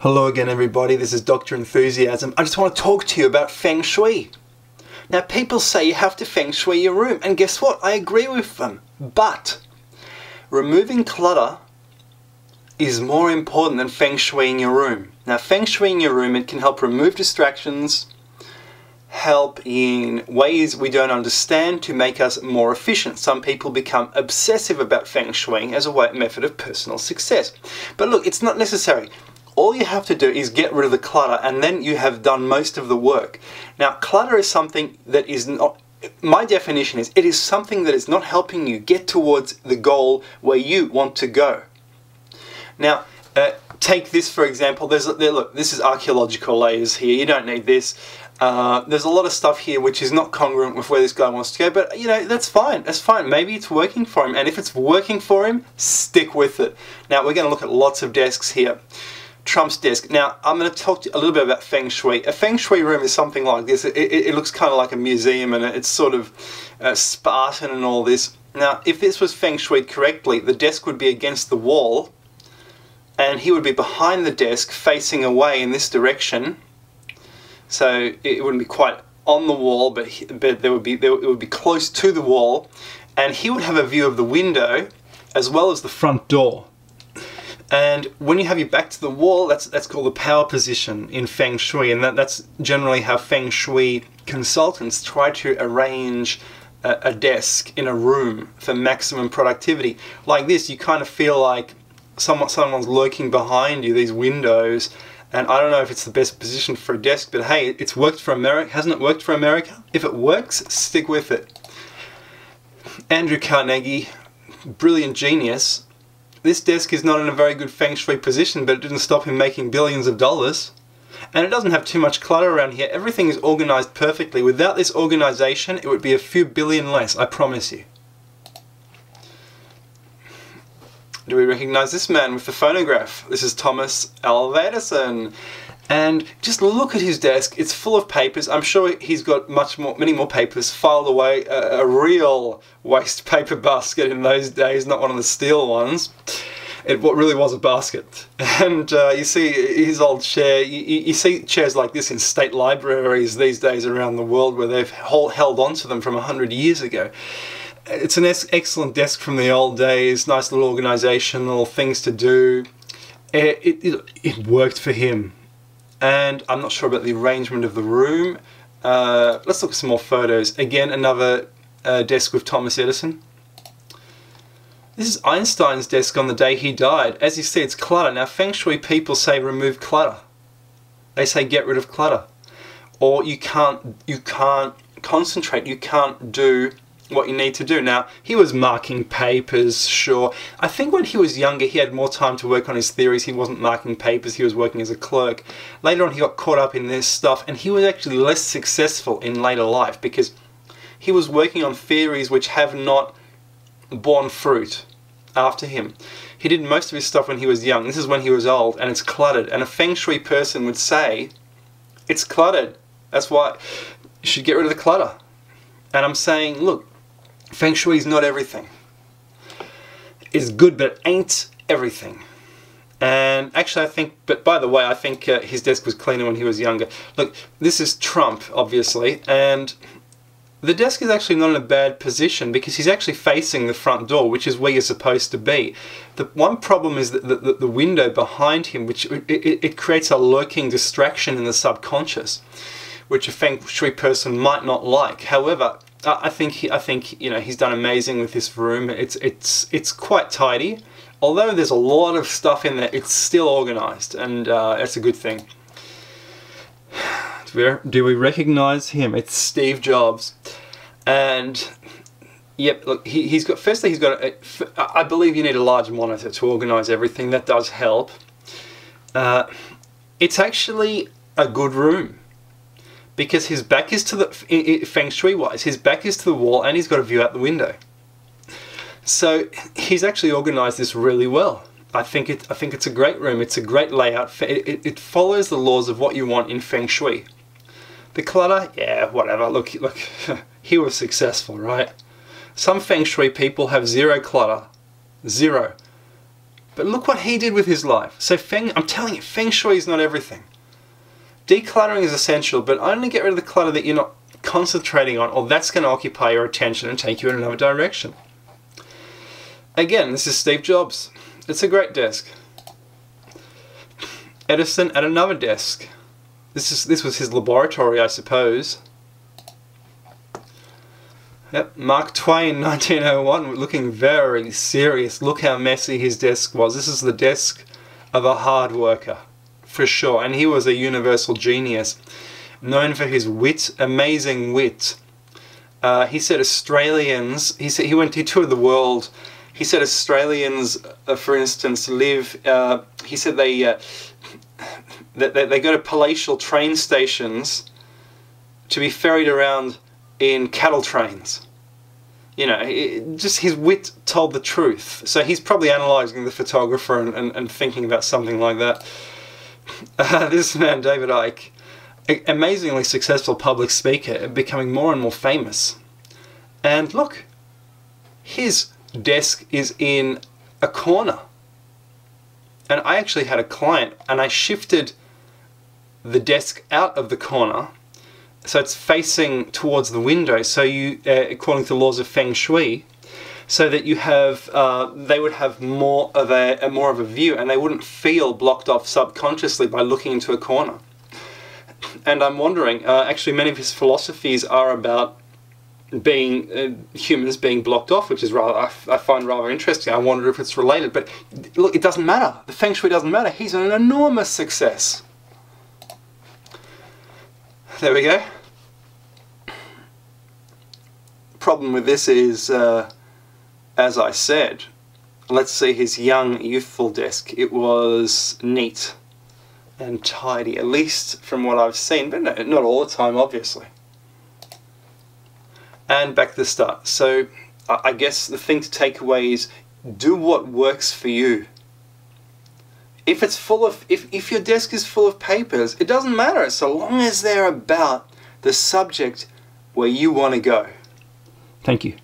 Hello again everybody, this is Dr. Enthusiasm. I just want to talk to you about Feng Shui. Now people say you have to Feng Shui your room, and guess what? I agree with them. But removing clutter is more important than Feng Shuiing your room. Now Feng Shuiing your room, it can help remove distractions, help in ways we don't understand to make us more efficient. Some people become obsessive about Feng Shuiing as a method of personal success. But look, it's not necessary. All you have to do is get rid of the clutter, and then you have done most of the work. Now, clutter is something that is not, my definition is, it is something that is not helping you get towards the goal where you want to go. Now, take this for example. Look, this is archaeological layers here. You don't need this. There's a lot of stuff here which is not congruent with where this guy wants to go, but you know, that's fine. That's fine. Maybe it's working for him, and if it's working for him, stick with it. Now, we're going to look at lots of desks here. Trump's desk. Now, I'm going to talk to you a little bit about Feng Shui. A Feng Shui room is something like this. It looks kind of like a museum, and it's sort of Spartan and all this. Now, if this was Feng Shui correctly, the desk would be against the wall, and he would be behind the desk facing away in this direction. So it wouldn't be quite on the wall, but it would be close to the wall, and he would have a view of the window as well as the front door. And when you have your back to the wall, that's called the power position in Feng Shui, and that's generally how Feng Shui consultants try to arrange a desk in a room for maximum productivity. Like this, you kind of feel like someone's lurking behind you, these windows, and I don't know if it's the best position for a desk, but hey, it's worked for America. Hasn't it worked for America? If it works, stick with it. Andrew Carnegie, brilliant genius. This desk is not in a very good Feng Shui position, but it didn't stop him making billions of dollars. And it doesn't have too much clutter around here. Everything is organized perfectly. Without this organization, it would be a few billion less, I promise you. Do we recognize this man with the phonograph? This is Thomas Edison. And just look at his desk. It's full of papers. I'm sure he's got many more papers filed away. A real waste paper basket in those days, not one of the steel ones. What really was a basket. And you see his old chair. You see chairs like this in state libraries these days around the world, where they've held on to them from 100 years ago. It's an excellent desk from the old days. Nice little organization, little things to do. It worked for him. And I'm not sure about the arrangement of the room. Let's look at some more photos. Again, another desk with Thomas Edison. This is Einstein's desk on the day he died. As you see, it's clutter. Now, Feng Shui people say remove clutter. They say get rid of clutter. Or you can't concentrate, you can't do what you need to do. Now, he was marking papers, sure. I think when he was younger, he had more time to work on his theories. He wasn't marking papers, he was working as a clerk. Later on, he got caught up in this stuff, and he was actually less successful in later life because he was working on theories which have not borne fruit after him. He did most of his stuff when he was young. This is when he was old, and it's cluttered. And a Feng Shui person would say, it's cluttered. That's why you should get rid of the clutter. And I'm saying, look, Feng Shui is not everything. It's good, but it ain't everything. And actually, I think, but by the way, I think his desk was cleaner when he was younger. Look, this is Trump, obviously, and the desk is actually not in a bad position because he's actually facing the front door, which is where you're supposed to be. The one problem is that the window behind him, which it creates a lurking distraction in the subconscious, which a Feng Shui person might not like. However, I think you know, he's done amazing with this room. It's quite tidy, although there's a lot of stuff in there. It's still organized, and that's a good thing. Do we recognize him? It's Steve Jobs, and yep. Look, he's got. Firstly, he's got. I believe you need a large monitor to organize everything. That does help. It's actually a good room, because his back is to the, Feng Shui wise, his back is to the wall, and he's got a view out the window. So he's actually organized this really well. I think it's a great room. It's a great layout. It follows the laws of what you want in Feng Shui. The clutter, yeah, whatever. Look, he was successful, right? Some Feng Shui people have zero clutter. Zero. But look what he did with his life. So I'm telling you, Feng Shui is not everything. Decluttering is essential, but only get rid of the clutter that you're not concentrating on, or that's going to occupy your attention and take you in another direction. Again, this is Steve Jobs. It's a great desk. Edison at another desk. This was his laboratory, I suppose. Yep, Mark Twain, 1901, looking very serious. Look how messy his desk was. This is the desk of a hard worker, for sure. And he was a universal genius, known for his wit, amazing wit. He said Australians, he toured the world. He said Australians, for instance, he said they go to palatial train stations to be ferried around in cattle trains. You know, just his wit told the truth. So he's probably analysing the photographer and thinking about something like that. This man, David Icke, amazingly successful public speaker, becoming more and more famous. And look, his desk is in a corner. And I actually had a client, and I shifted the desk out of the corner so it's facing towards the window, so you, according to the laws of Feng Shui, so that you have, they would have more of a view, and they wouldn't feel blocked off subconsciously by looking into a corner. And I'm wondering, actually many of his philosophies are about humans being blocked off, which is I find rather interesting. I wonder if it's related, but look, it doesn't matter. The Feng Shui doesn't matter. He's an enormous success. There we go. Problem with this is, as I said, let's see his young, youthful desk. It was neat and tidy, at least from what I've seen, but no, not all the time, obviously. And back to the start. So I guess the thing to take away is do what works for you. If it's full of, if your desk is full of papers, it doesn't matter so long as they're about the subject where you want to go. Thank you.